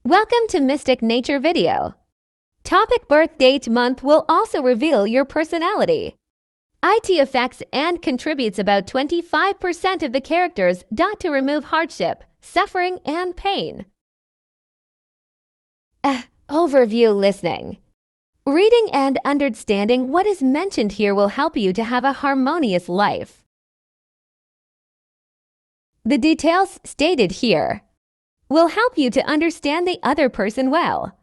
Welcome to Mystic Nature video. Topic: birth date month will also reveal your personality. IT affects and contributes about 25% of the characters. To remove hardship, suffering, and pain. Overview listening. Reading and understanding what is mentioned here will help you to have a harmonious life. The details stated here will help you to understand the other person well.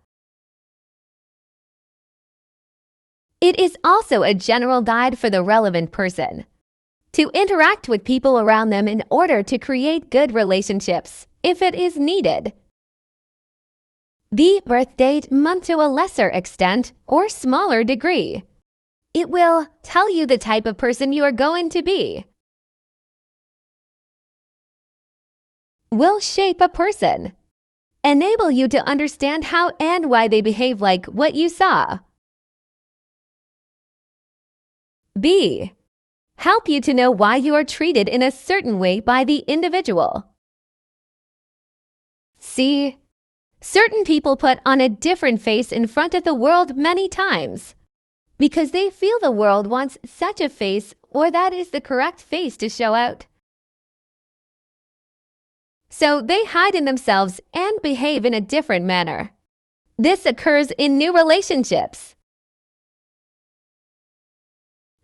It is also a general guide for the relevant person to interact with people around them in order to create good relationships, if it is needed. The birth date month to a lesser extent or smaller degree. It will tell you the type of person you are going to be. Will shape a person. Enable you to understand how and why they behave like what you saw. B. Help you to know why you are treated in a certain way by the individual. C. Certain people put on a different face in front of the world many times because they feel the world wants such a face, or that is the correct face to show out. So they hide in themselves and behave in a different manner. This occurs in new relationships.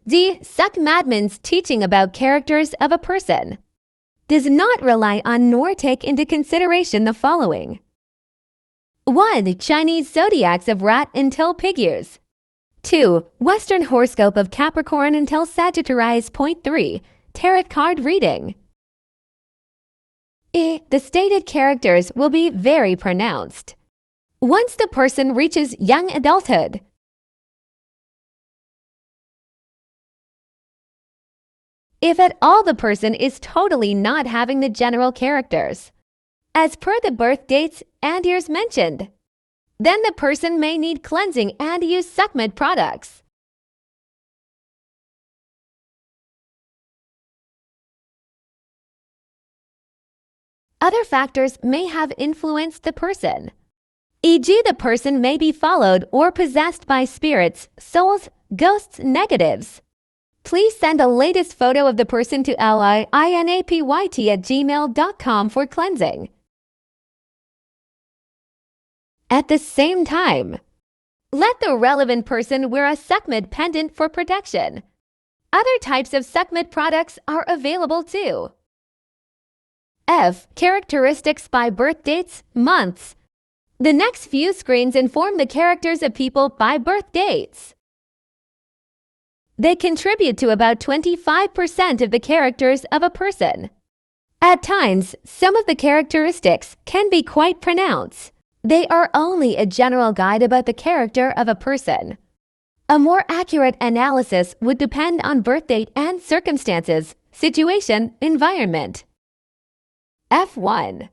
D. SUKMAD's teaching about characters of a person does not rely on nor take into consideration the following. 1. Chinese zodiacs of rat until pig years. 2. Western horoscope of Capricorn until Sagittarius. 3. Tarot card reading. The stated characters will be very pronounced once the person reaches young adulthood. If at all the person is totally not having the general characters, as per the birth dates and years mentioned, then the person may need cleansing and use SUKMAD products. Other factors may have influenced the person, e.g. the person may be followed or possessed by spirits, souls, ghosts, negatives. Please send a latest photo of the person to linapyt@gmail.com for cleansing. At the same time, let the relevant person wear a SUKMAD pendant for protection. Other types of SUKMAD products are available too. F. Characteristics by birth dates, months. The next few screens inform the characters of people by birth dates. They contribute to about 25% of the characters of a person. At times, some of the characteristics can be quite pronounced. They are only a general guide about the character of a person. A more accurate analysis would depend on birth date and circumstances, situation, environment. F1.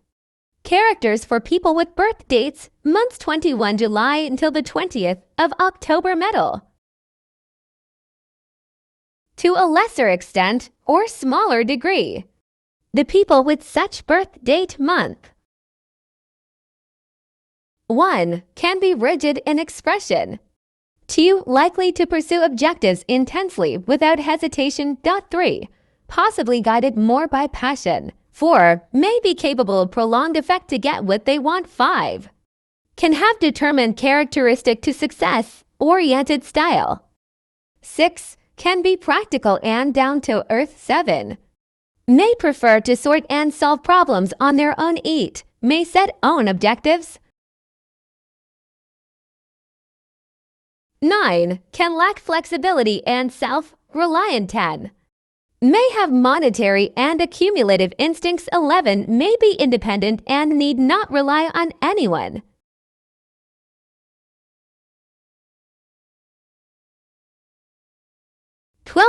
Characters for people with birth dates, months 21 July until the 20th of October metal. To a lesser extent or smaller degree, the people with such birth date month. 1. Can be rigid in expression. 2. Likely to pursue objectives intensely without hesitation. 3. Possibly guided more by passion. 4. May be capable of prolonged effect to get what they want. 5. Can have determined characteristic to success-oriented style. 6. Can be practical and down-to-earth. 7. May prefer to sort and solve problems on their own. 8. May set own objectives. 9. Can lack flexibility and self-reliant. 10. May have monetary and accumulative instincts. 11. May be independent and need not rely on anyone.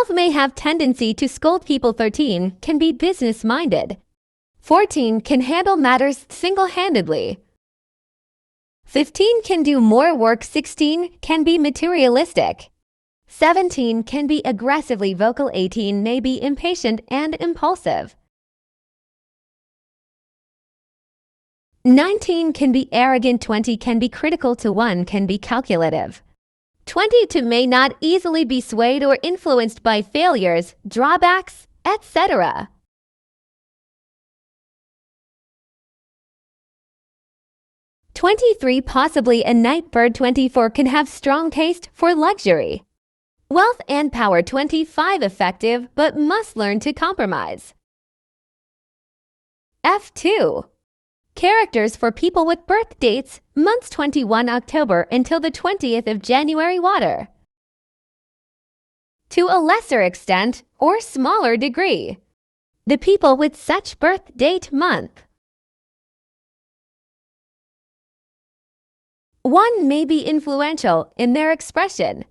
May have tendency to scold people. 13. Can be business-minded. 14. Can handle matters single-handedly. 15. Can do more work. 16. Can be materialistic. 17. Can be aggressively vocal. 18. May be impatient and impulsive. 19 can be arrogant, 20 can be critical, to 1 can be calculative. 22 may not easily be swayed or influenced by failures, drawbacks, etc. 23 possibly a night bird. 24 can have strong taste for luxury. Wealth and power. 25 effective but must learn to compromise. F2. Characters for people with birth dates, months 21 October until the 20th of January. Water. To a lesser extent or smaller degree. The people with such birth date month. 1 may be influential in their expression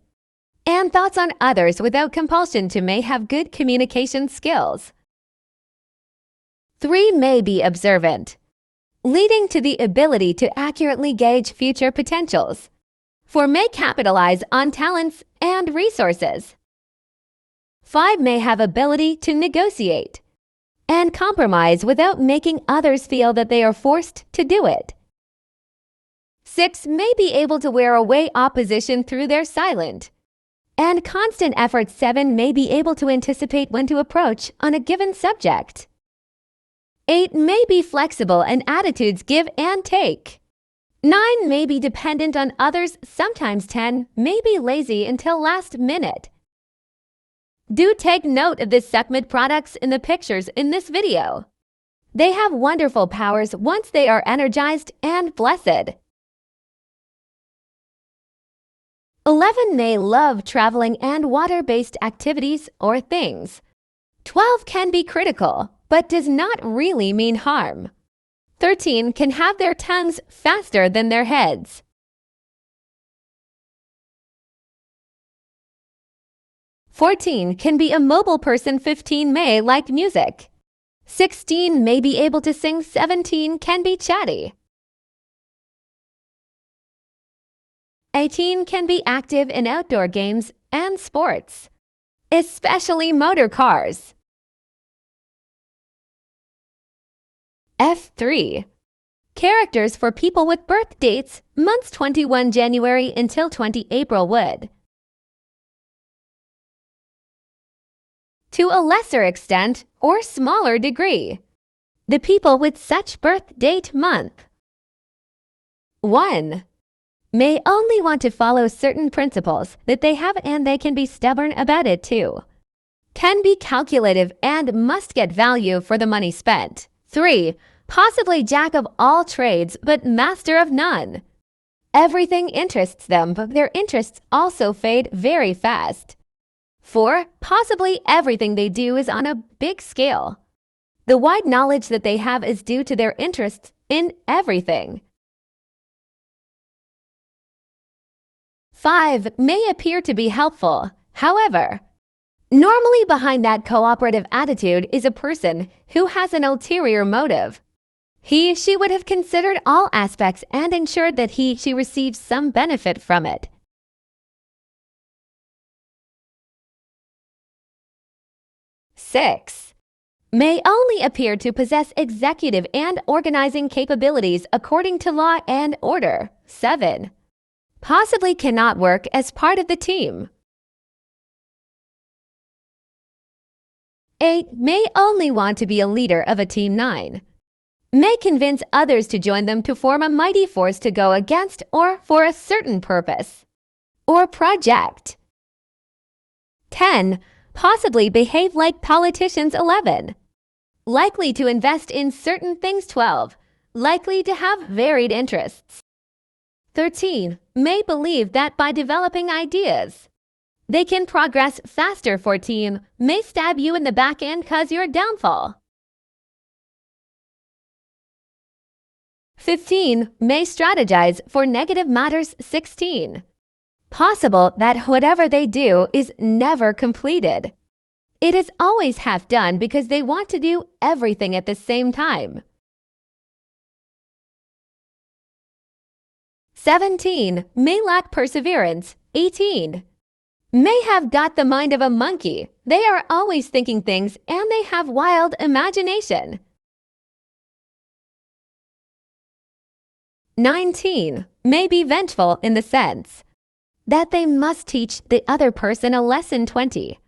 and thoughts on others without compulsion. 2 may have good communication skills. 3 may be observant, leading to the ability to accurately gauge future potentials. 4 may capitalize on talents and resources. 5 may have ability to negotiate and compromise without making others feel that they are forced to do it. 6 may be able to wear away opposition through their silent and constant effort. 7 may be able to anticipate when to approach on a given subject. 8 may be flexible in attitudes, give and take. 9 may be dependent on others, sometimes. 10 may be lazy until last minute. Do take note of the SUKMAD products in the pictures in this video. They have wonderful powers once they are energized and blessed. 11 may love traveling and water-based activities or things. 12 can be critical, but does not really mean harm. 13 can have their tongues faster than their heads. 14 can be a mobile person. 15 may like music. 16 may be able to sing. 17 can be chatty. 18 can be active in outdoor games and sports, especially motor cars. F3. Characters for people with birth dates, months 21 January until 20 April. Would, to a lesser extent or smaller degree. The people with such birth date month. 1. May only want to follow certain principles that they have, and they can be stubborn about it too. Can be calculative and must get value for the money spent. 3. Possibly jack of all trades but master of none. Everything interests them, but their interests also fade very fast. 4. Possibly everything they do is on a big scale. The wide knowledge that they have is due to their interests in everything. 5. May appear to be helpful. However, normally behind that cooperative attitude is a person who has an ulterior motive. She would have considered all aspects and ensured that she receives some benefit from it. 6. May only appear to possess executive and organizing capabilities according to law and order. 7. Possibly cannot work as part of the team. 8. May only want to be a leader of a team. 9. May convince others to join them to form a mighty force to go against or for a certain purpose or project. 10. Possibly behave like politicians. 11. Likely to invest in certain things. 12. Likely to have varied interests. 13. May believe that by developing ideas, they can progress faster. 14. May stab you in the back and cause your downfall. 15. May strategize for negative matters. 16. Possible that whatever they do is never completed. It is always half done because they want to do everything at the same time. 17. May lack perseverance. 18. May have got the mind of a monkey. They are always thinking things and they have wild imagination. 19 may be vengeful in the sense that they must teach the other person a lesson. 20.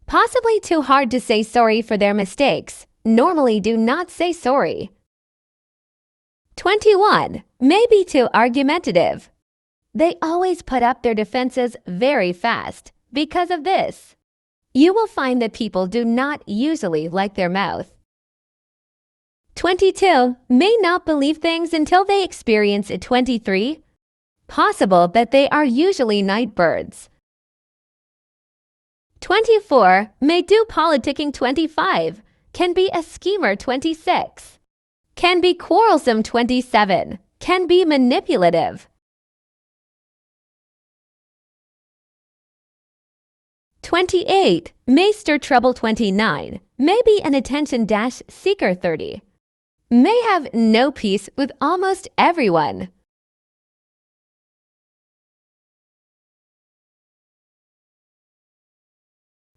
Possibly too hard to say sorry for their mistakes. Normally do not say sorry. 21 may be too argumentative. They always put up their defenses very fast. Because of this, you will find that people do not usually like their mouth. 22 may not believe things until they experience it. 23 possible that they are usually night birds. 24 may do politicking. 25 can be a schemer. 26 can be quarrelsome. 27 can be manipulative. 28 may stir trouble. 29 may be an attention-seeker. 30 may have no peace with almost everyone.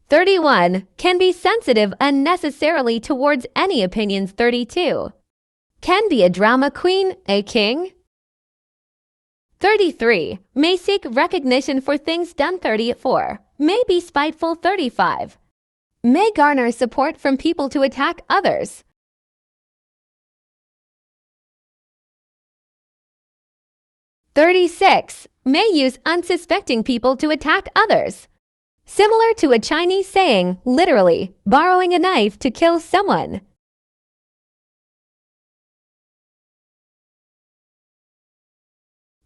31 can be sensitive unnecessarily towards any opinions. 32 can be a drama queen, a king. 33 may seek recognition for things done. 34 may be spiteful. 35 may garner support from people to attack others. 36 may use unsuspecting people to attack others. Similar to a Chinese saying, literally, borrowing a knife to kill someone.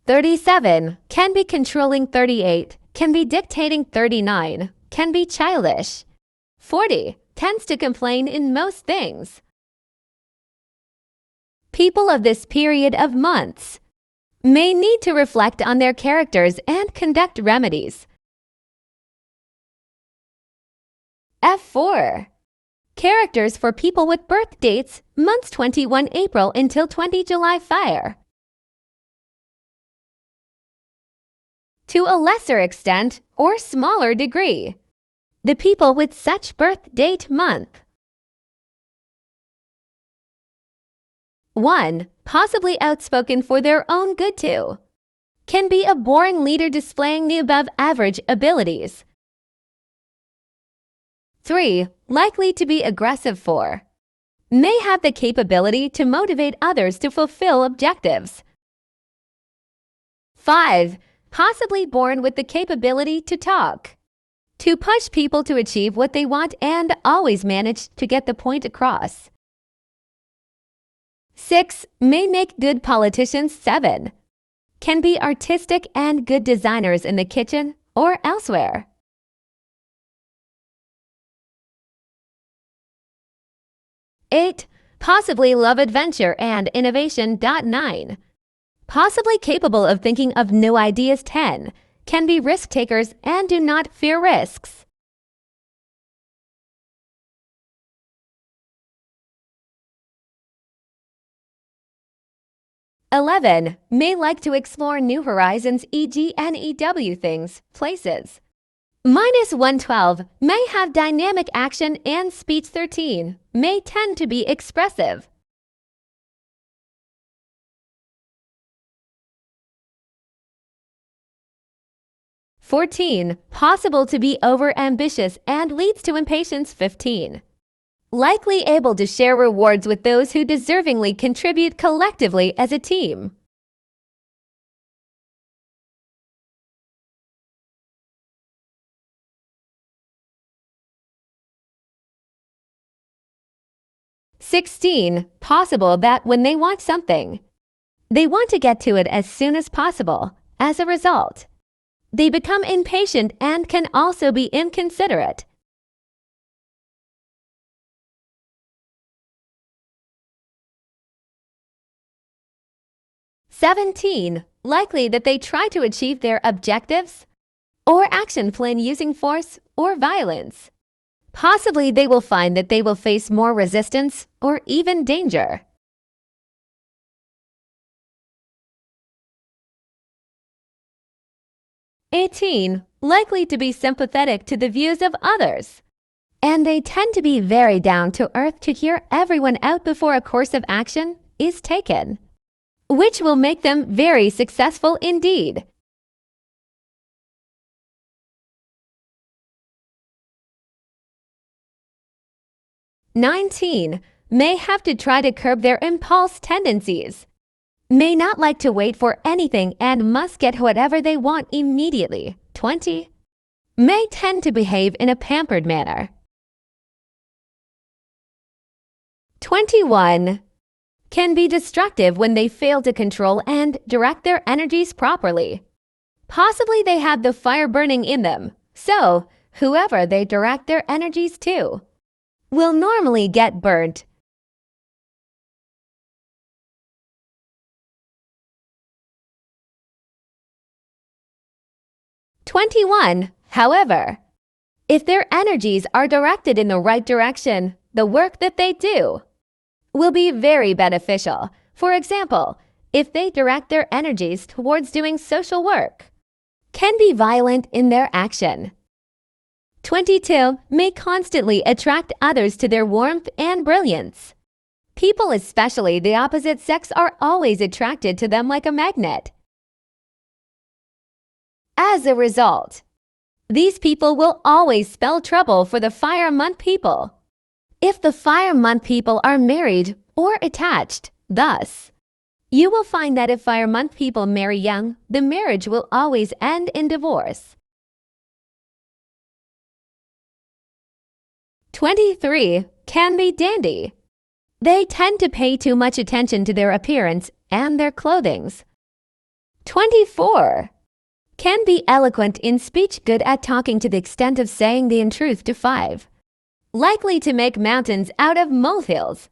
37 can be controlling. 38 can be dictating. 39 can be childish. 40 tends to complain in most things. People of this period of months may need to reflect on their characters and conduct remedies. F4. Characters for people with birth dates, months 21 April until 20 July. Fire. To a lesser extent or smaller degree, the people with such birth date month. 1. Possibly outspoken for their own good. 2. Can be a boring leader displaying the above average abilities. 3. Likely to be aggressive. 4. May have the capability to motivate others to fulfill objectives. 5. Possibly born with the capability to talk, to push people to achieve what they want and always manage to get the point across. 6. May make good politicians. 7. Can be artistic and good designers in the kitchen or elsewhere. 8. Possibly love adventure and innovation. 9. Possibly capable of thinking of new ideas. 10. Can be risk takers and do not fear risks. 11. May like to explore new horizons, e.g. NEW things, places. -112 may have dynamic action and speech. 13 may tend to be expressive. 14. Possible to be over-ambitious and leads to impatience. 15. Likely able to share rewards with those who deservingly contribute collectively as a team. 16. Possible that when they want something, they want to get to it as soon as possible. As a result, they become impatient and can also be inconsiderate. 17. Likely that they try to achieve their objectives or action plan using force or violence. Possibly they will find that they will face more resistance or even danger. 18. Likely to be sympathetic to the views of others, and they tend to be very down to earth to hear everyone out before a course of action is taken. which will make them very successful indeed. "19. May have to try to curb their impulse tendencies. May not like to wait for anything and must get whatever they want immediately." 20. May tend to behave in a pampered manner. 21. Can be destructive when they fail to control and direct their energies properly. Possibly they have the fire burning in them, so whoever they direct their energies to will normally get burnt. 21. However, if their energies are directed in the right direction, the work that they do will be very beneficial. For example, if they direct their energies towards doing social work, can be violent in their action. 22. May constantly attract others to their warmth and brilliance. People, especially the opposite sex, are always attracted to them like a magnet. As a result, these people will always spell trouble for the fire month people. If the fire month people are married or attached, thus, you will find that if fire month people marry young, the marriage will always end in divorce. 23. Can be dandy. They tend to pay too much attention to their appearance and their clothings. 24. Can be eloquent in speech, good at talking to the extent of saying the untruth to 5. Likely to make mountains out of molehills.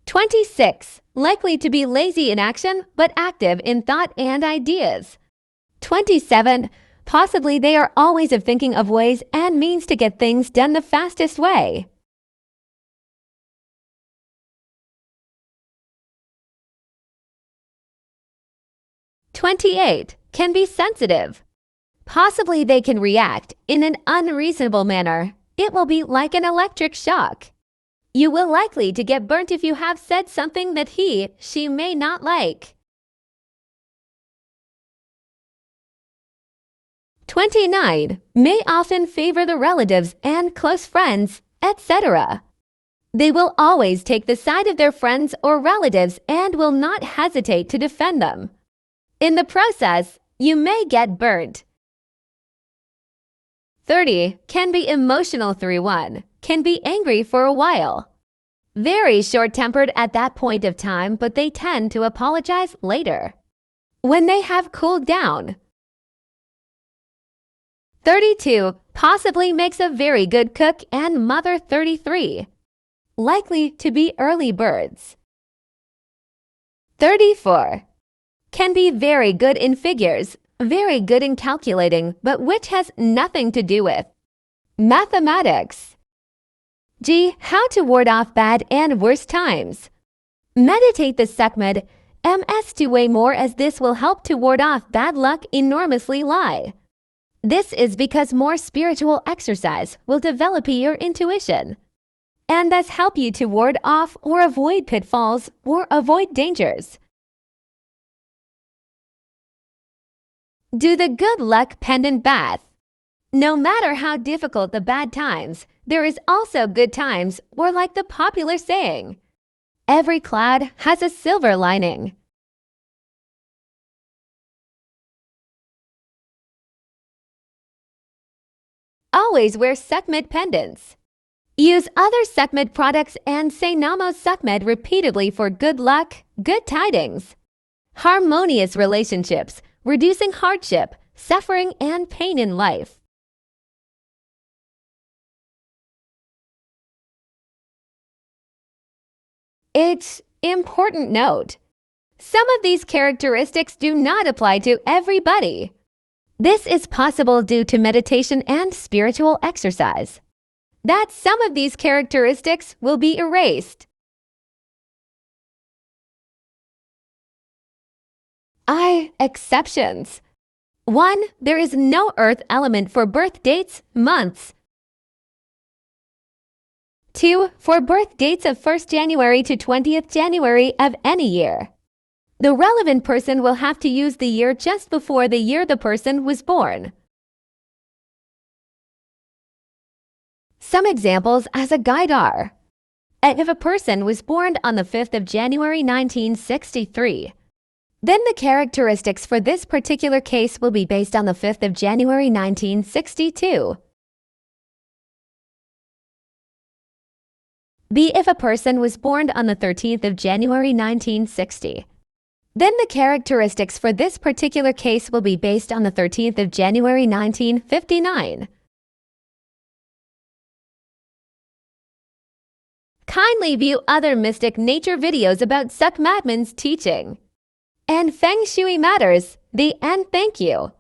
26. Likely to be lazy in action but active in thought and ideas. 27. Possibly they are always thinking of ways and means to get things done the fastest way. 28. Can be sensitive. Possibly they can react in an unreasonable manner. It will be like an electric shock. You will likely to get burnt if you have said something that she may not like. 29. May often favor the relatives and close friends, etc. They will always take the side of their friends or relatives and will not hesitate to defend them. In the process, you may get burnt. 30. Can be emotional. 31. Can be angry for a while. Very short-tempered at that point of time, but they tend to apologize later, when they have cooled down. 32. Possibly makes a very good cook and mother. 33. Likely to be early birds. 34. Can be very good in figures, very good in calculating, but which has nothing to do with mathematics. G. How to ward off bad and worse times. Meditate the SUKMAD MS to weigh more, as this will help to ward off bad luck enormously. Lie. This is because more spiritual exercise will develop your intuition and thus help you to ward off or avoid pitfalls or avoid dangers. Do the good luck pendant bath. No matter how difficult the bad times, there is also good times, or like the popular saying, every cloud has a silver lining. Always wear SUKMAD pendants. Use other SUKMAD products and say Namo SUKMAD repeatedly for good luck, good tidings, harmonious relationships, reducing hardship, suffering, and pain in life. It's important note. Some of these characteristics do not apply to everybody. This is possible due to meditation and spiritual exercise. That some of these characteristics will be erased. Exceptions. 1. There is no earth element for birth dates, months. 2. For birth dates of 1st January to 20th January of any year. The relevant person will have to use the year just before the year the person was born. Some examples as a guide are: if a person was born on the 5th of January 1963, then the characteristics for this particular case will be based on the 5th of January 1962. B. If a person was born on the 13th of January 1960, then the characteristics for this particular case will be based on the 13th of January 1959. Kindly view other Mystic Nature videos about SUKMAD's teaching and Feng Shui matters. The end. Thank you.